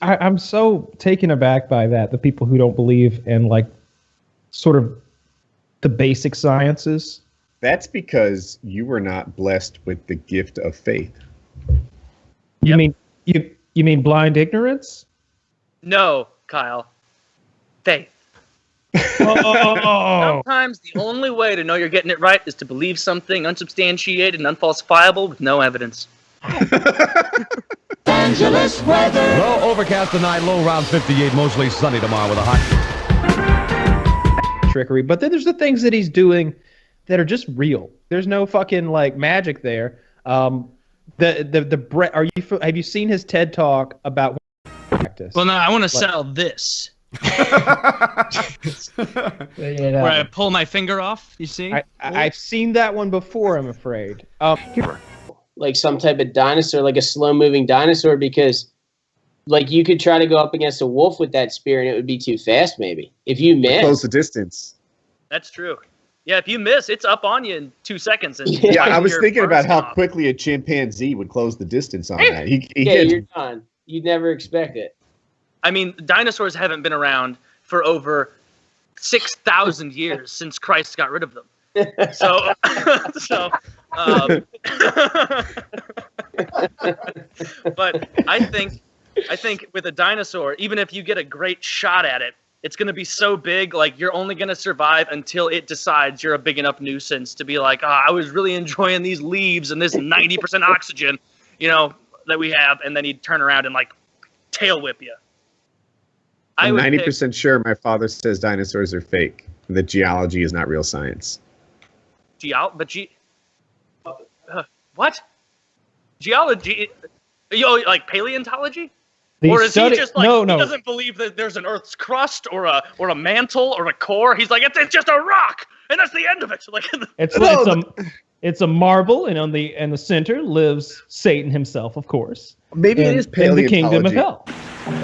I'm so taken aback by that. The people who don't believe in like sort of the basic sciences. That's because you were not blessed with the gift of faith. You mean you mean blind ignorance? No, Kyle. Faith. Oh. Sometimes the only way to know you're getting it right is to believe something unsubstantiated and unfalsifiable with no evidence. Angeles weather. Low overcast tonight, low around 58, mostly sunny tomorrow with a high. Trickery, but then there's the things that he's doing that are just real. There's no fucking like magic there. Have you seen his TED talk about practice? Well, no, I want to sell this. Where I pull my finger off, you see? I've seen that one before, I'm afraid. Like some type of dinosaur, like a slow-moving dinosaur, because like you could try to go up against a wolf with that spear and it would be too fast, maybe. If you miss. Close the distance. That's true. Yeah, if you miss, it's up on you in 2 seconds. And yeah, I was thinking about how quickly a chimpanzee would close the distance on that. You're done. You'd never expect it. I mean, dinosaurs haven't been around for over 6,000 years since Christ got rid of them. So, but I think with a dinosaur, even if you get a great shot at it, it's going to be so big, like you're only going to survive until it decides you're a big enough nuisance to be like, I was really enjoying these leaves and this 90% oxygen, that we have, and then he'd turn around and like tail whip you. I'm 90% sure my father says dinosaurs are fake, and that geology is not real science. What? Geology? Like paleontology? Or is he just like, he doesn't believe that there's an Earth's crust or a mantle or a core? He's like, it's just a rock, and that's the end of it. Like, it's a marble, and in the center lives Satan himself, of course. Maybe it is paleontology. In the kingdom of hell.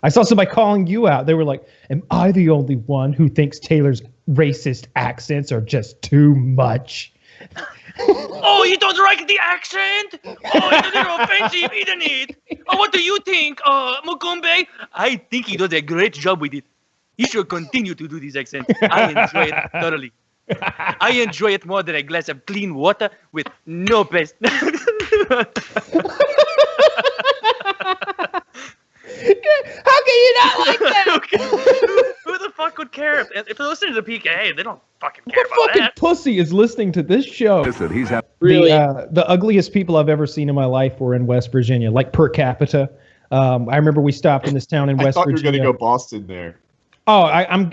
I saw somebody calling you out. They were like, am I the only one who thinks Taylor's racist accents are just too much? Oh, you don't like the accent? Oh, it's a little offensive, isn't it? Oh, what do you think, Mukumbe? I think he does a great job with it. He should continue to do these accents. I enjoy it thoroughly. I enjoy it more than a glass of clean water with no pest. How can you not like that? Who the fuck would care? If they're listening to the PKA, they don't fucking care about fucking that. Pussy is listening to this show. Listen, he's really the ugliest people I've ever seen in my life were in West Virginia, like per capita. I remember we stopped in this town in West Virginia. I thought you were going to go Boston there. Oh, I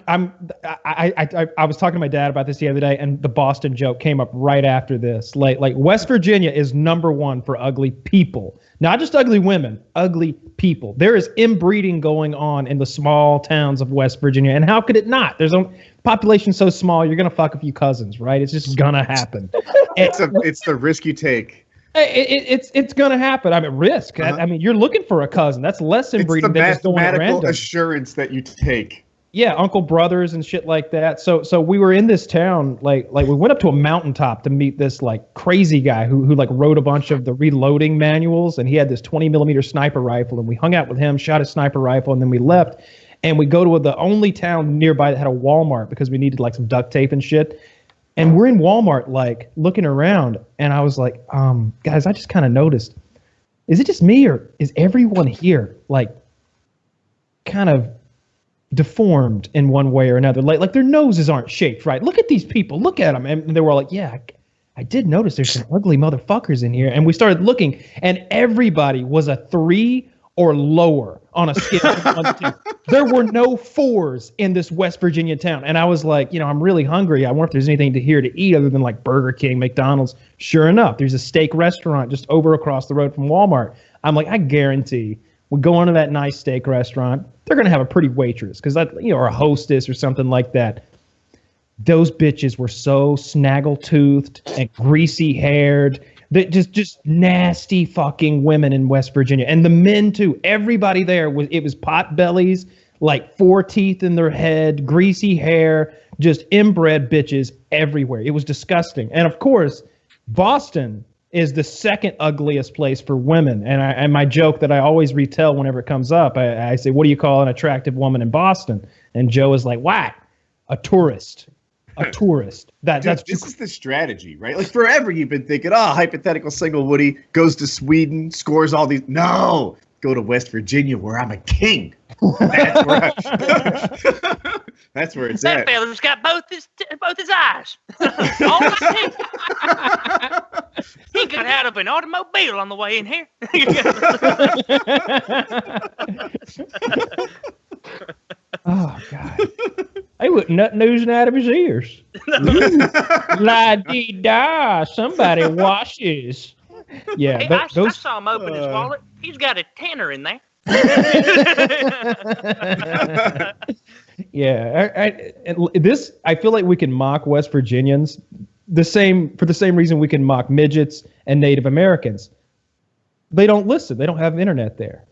was talking to my dad about this the other day, and the Boston joke came up right after this. Like West Virginia is #1 for ugly people, not just ugly women, ugly people. There is inbreeding going on in the small towns of West Virginia, and how could it not? There's a population so small, you're gonna fuck a few cousins, right? It's just gonna happen. It's the risk you take. It's gonna happen. I mean, risk. I mean, you're looking for a cousin. That's less inbreeding than just going random. It's the mathematical assurance that you take. Yeah, uncle brothers and shit like that. So we were in this town, like we went up to a mountaintop to meet this like crazy guy who like wrote a bunch of the reloading manuals, and he had this 20mm sniper rifle, and we hung out with him, shot his sniper rifle, and then we left, and we go to the only town nearby that had a Walmart because we needed like some duct tape and shit. And we're in Walmart, like looking around, and I was like, guys, I just kind of noticed, is it just me or is everyone here like kind of deformed in one way or another? Like their noses aren't shaped right. Look at these people. Look at them. And they were like, yeah, I did notice there's some ugly motherfuckers in here. And we started looking, and everybody was a 3 or lower on a scale of 1 to 10. There were no 4s in this West Virginia town. And I was like, I'm really hungry. I wonder if there's anything here to eat other than like Burger King, McDonald's. Sure enough, there's a steak restaurant just over across the road from Walmart. I'm like, I guarantee we go into that nice steak restaurant, they're going to have a pretty waitress, because or a hostess or something like that. Those bitches were so snaggle-toothed and greasy-haired. Just nasty fucking women in West Virginia. And the men, too. Everybody there, it was pot bellies, like 4 teeth in their head, greasy hair, just inbred bitches everywhere. It was disgusting. And, of course, Boston is the second ugliest place for women. And my joke that I always retell whenever it comes up, I say, what do you call an attractive woman in Boston? And Joe is like, what? A tourist. A tourist. That's this is the strategy, right? Like forever you've been thinking, oh, hypothetical single Woody goes to Sweden, scores all these. No, go to West Virginia where I'm a king. That's where that's where it's that at. That fella's got both his eyes. All my teeth. He got out of an automobile on the way in here. Oh God! He was nut noosing out of his ears. La dee da! Somebody washes. Yeah, hey, but I saw him open his wallet. He's got a tenner in there. Yeah, I feel like we can mock West Virginians for the same reason we can mock midgets and Native Americans. They don't listen. They don't have internet there.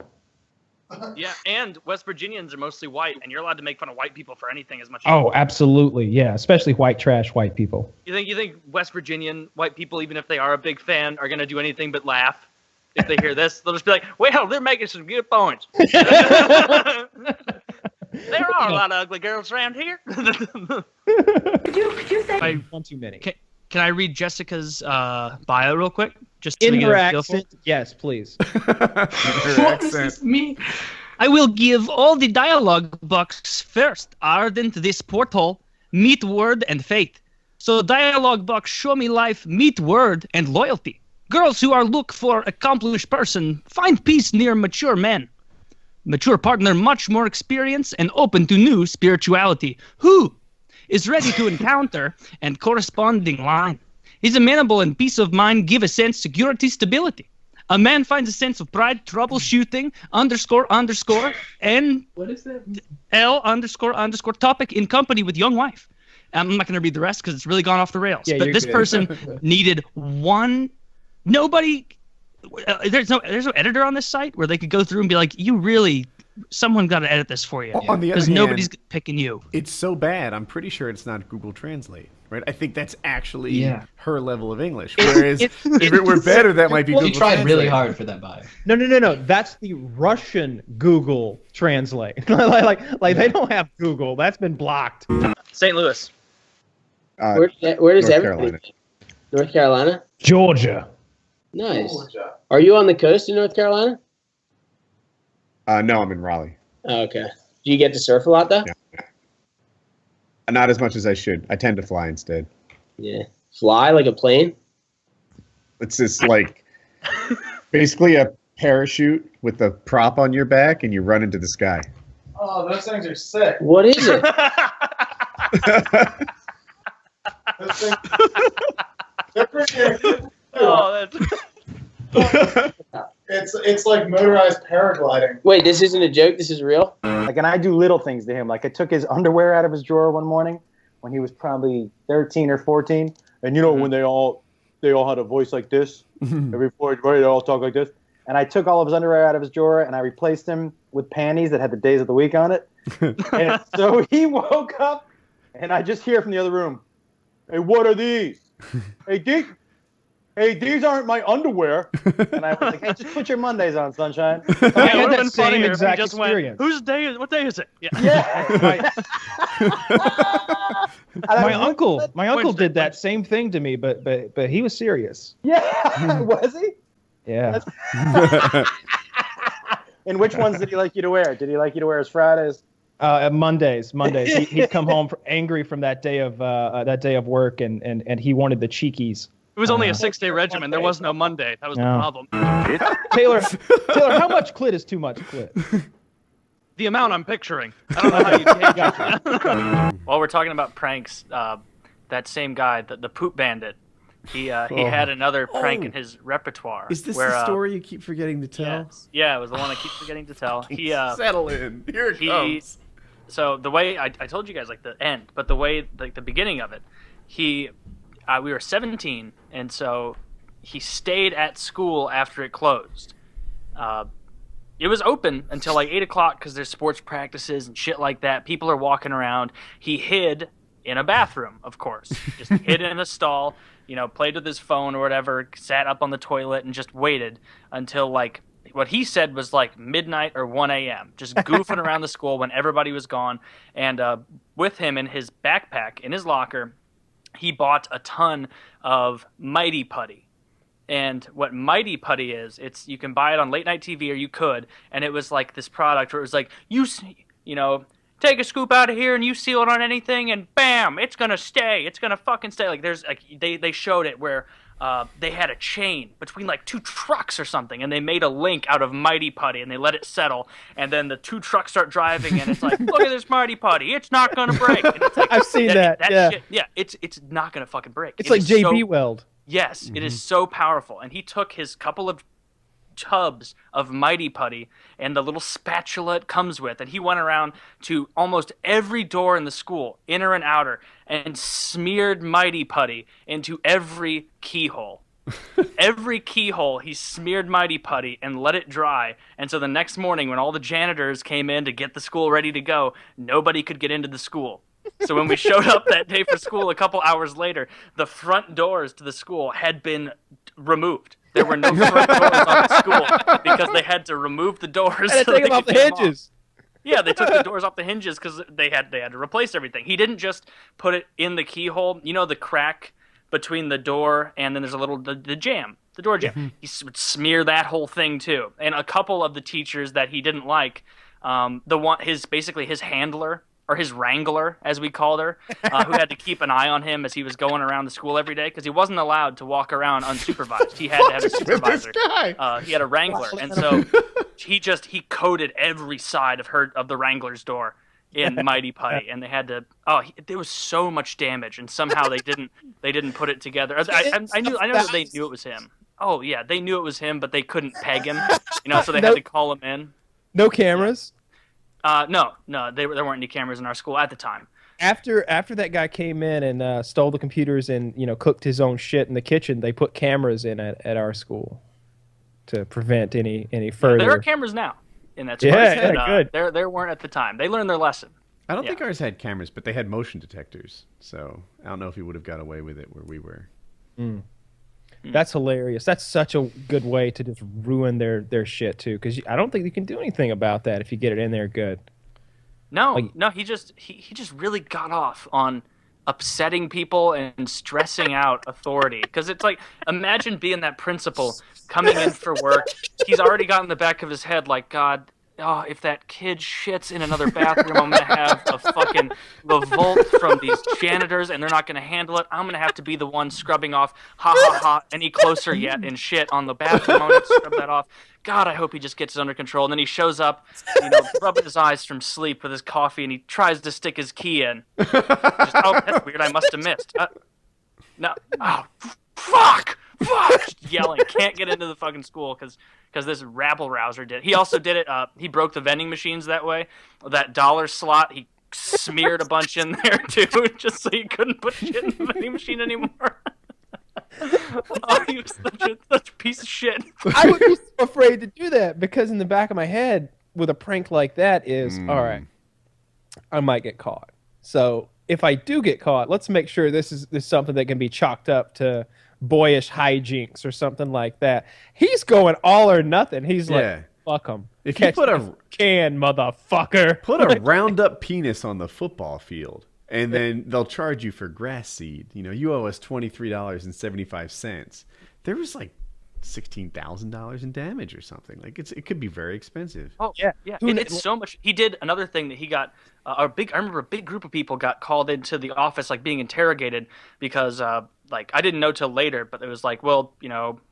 Yeah, and West Virginians are mostly white, and you're allowed to make fun of white people for anything as much. Oh, absolutely, yeah. Especially white trash white people. You think West Virginian white people, even if they are a big fan, are gonna do anything but laugh if they hear this? They'll just be like, "Well, they're making some good points." There are a lot of ugly girls around here. Could you say One too many. Can I read Jessica's bio real quick? Just In to her get a feel for it? accent, yes, please. What does this mean? I will give all the dialogue box first. Ardent this portal, meet word and faith. So dialogue box show me life, meet word and loyalty. Girls who are look for accomplished person, find peace near mature men. Mature partner much more experience and open to new spirituality. Who is ready to encounter and corresponding line. He's amenable and peace of mind give a sense security stability. A man finds a sense of pride, troubleshooting, __, and What is that? L __, topic in company with young wife. I'm not going to read the rest because it's really gone off the rails. Yeah, but you're this good. person needed one. Nobody. There's no editor on this site where they could go through and be like, someone got to edit this for you. On the other Because hand, nobody's picking you. It's so bad. I'm pretty sure it's not Google Translate, right? I think that's actually her level of English. Whereas if it were better, that might be Google She tried Translate. really hard for that bio. No. That's the Russian Google Translate. like they don't have Google. That's been blocked. St. Louis. Where does North everybody Carolina. think? North Carolina? Georgia. Nice. Are you on the coast in North Carolina? No, I'm in Raleigh. Oh, okay. Do you get to surf a lot, though? Yeah. Not as much as I should. I tend to fly instead. Yeah. Fly like a plane? It's just like basically a parachute with a prop on your back, and you run into the sky. Oh, those things are sick. What is it? Those things, they're pretty. Oh, that's. It's like motorized paragliding. Wait, this isn't a joke? This is real? Like, and I do little things to him. Like, I took his underwear out of his drawer one morning when he was probably 13 or 14. And you know, when they all had a voice like this, every boy, they all talk like this. And I took all of his underwear out of his drawer and I replaced them with panties that had the days of the week on it. And so he woke up and I just hear from the other room, "Hey, what are these? Hey, these aren't my underwear." And I was like, "Hey, just put your Mondays on, sunshine." Yeah, it would have been same funnier if exact you just experience. went, "Whose day is? What day is it?" Yeah. My uncle did that same thing to me, but he was serious. Yeah, was he? Yeah. And which ones did he like you to wear? Did he like you to wear his Fridays? Mondays. He'd come home angry from that day of work, and he wanted the cheekies. It was only a 6-day regimen. There was no Monday. That was the problem. Taylor, how much clit is too much clit? The amount I'm picturing. I don't know how you gauge it. While we're talking about pranks, that same guy, the Poop Bandit, he had another prank in his repertoire. Is this where, the story you keep forgetting to tell? Yes. Yeah, it was the one I keep forgetting to tell. He settle in. Here it comes. So the way I told you guys, like the end, but the way, like the beginning of it, we were 17, and so he stayed at school after it closed. It was open until like 8 o'clock because there's sports practices and shit like that. People are walking around. He hid in a bathroom, of course, just hid in a stall, played with his phone or whatever, sat up on the toilet and just waited until like what he said was like midnight or 1 a.m., just goofing around the school when everybody was gone. And with him in his backpack, in his locker, he bought a ton of Mighty Putty. And what Mighty Putty is, you can buy it on late night TV, or you could, and it was like this product where it was like, take a scoop out of here and you seal it on anything and bam, it's gonna stay. It's gonna fucking stay. Like there's like they showed it where they had a chain between like 2 trucks or something, and they made a link out of Mighty Putty and they let it settle, and then the 2 trucks start driving and it's like, look at this Mighty Putty, it's not gonna break. And it's like, I've seen that. Yeah. Shit, yeah, it's not gonna fucking break. It's like JB Weld. Yes, it is so powerful. And he took his couple of tubs of Mighty Putty and the little spatula it comes with, and he went around to almost every door in the school, inner and outer, and smeared Mighty Putty into every keyhole. Every keyhole he smeared Mighty Putty and let it dry. And so the next morning when all the janitors came in to get the school ready to go, nobody could get into the school. So when we showed up that day for school a couple hours later, the front doors to the school had been removed. There were no front doors on the school because they had to remove the doors. And take them off the hinges. Yeah, they took the doors off the hinges because they had to replace everything. He didn't just put it in the keyhole. You know the crack between the door and then there's a little the jam, the door jam. Yeah. He would smear that whole thing too. And a couple of the teachers that he didn't like, his handler, or his wrangler, as we called her, who had to keep an eye on him as he was going around the school every day, because he wasn't allowed to walk around unsupervised. He had to have a supervisor. He had a wrangler, and so he coated every side of the wrangler's door in Mighty Putty, and they had to. There was so much damage, and somehow they didn't put it together. I know that they knew it was him. Oh yeah, they knew it was him, but they couldn't peg him, so they had to call him in. No cameras. No, there weren't any cameras in our school at the time. After that guy came in and stole the computers and cooked his own shit in the kitchen, they put cameras in at our school to prevent any further. There are cameras now in that school. Good. There weren't at the time. They learned their lesson. I don't think ours had cameras, but they had motion detectors. So I don't know if he would have got away with it where we were. That's hilarious. That's such a good way to just ruin their shit too, because I don't think you can do anything about that if you get it in there good. No, he just really got off on upsetting people and stressing out authority. Because it's like, imagine being that principal coming in for work. He's already got in the back of his head like, God, if that kid shits in another bathroom, I'm going to have a fucking revolt from these janitors, and they're not going to handle it. I'm going to have to be the one scrubbing off, ha, ha, ha, any closer yet, and shit on the bathroom. I'm going to scrub that off. God, I hope he just gets it under control. And then he shows up, rubbing his eyes from sleep with his coffee, and he tries to stick his key in. That's weird. I must have missed. No. Oh, fuck! Just yelling. Can't get into the fucking school because this rabble-rouser did. He also did it. He broke the vending machines that way. That dollar slot, he smeared a bunch in there too, just so he couldn't put shit in the vending machine anymore. He was such a piece of shit. I would be so afraid to do that because in the back of my head, with a prank like that, is all right. I might get caught. So if I do get caught, let's make sure this is something that can be chalked up to boyish hijinks or something like that. He's going all or nothing. He's like, fuck him. If you put motherfucker. Put a round up penis on the football field, and then they'll charge you for grass seed. You owe us $23.75. There was like $16,000 in damage or something. Like it could be very expensive. Oh yeah. It's so much. He did another thing that he got. I remember a big group of people got called into the office, like being interrogated because like I didn't know till later, but it was like, well,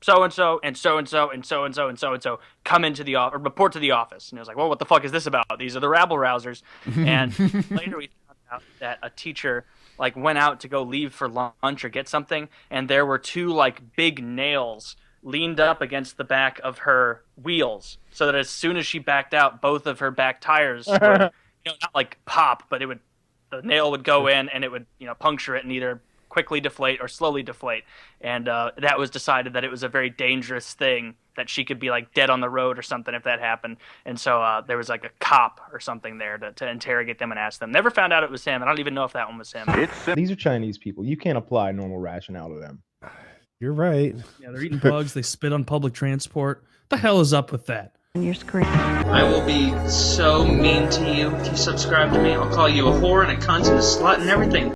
so and so and so and so and so and so and so and so come into the office or report to the office, and it was like, well, what the fuck is this about? These are the rabble rousers. And later we found out that a teacher like went out to go leave for lunch or get something, and there were 2 like big nails leaned up against the back of her wheels, so that as soon as she backed out, both of her back tires would, not like pop, but the nail would go in and it would, puncture it and either quickly deflate or slowly deflate. And that was decided that it was a very dangerous thing that she could be like dead on the road or something if that happened. And so there was like a cop or something there to interrogate them and ask them. Never found out it was him. I don't even know if that one was him. These are Chinese people. You can't apply normal rationale to them. You're right. Yeah, they're eating bugs. They spit on public transport. What the hell is up with that? On your screen. I will be so mean to you if you subscribe to me. I'll call you a whore and a cunt and a slut and everything.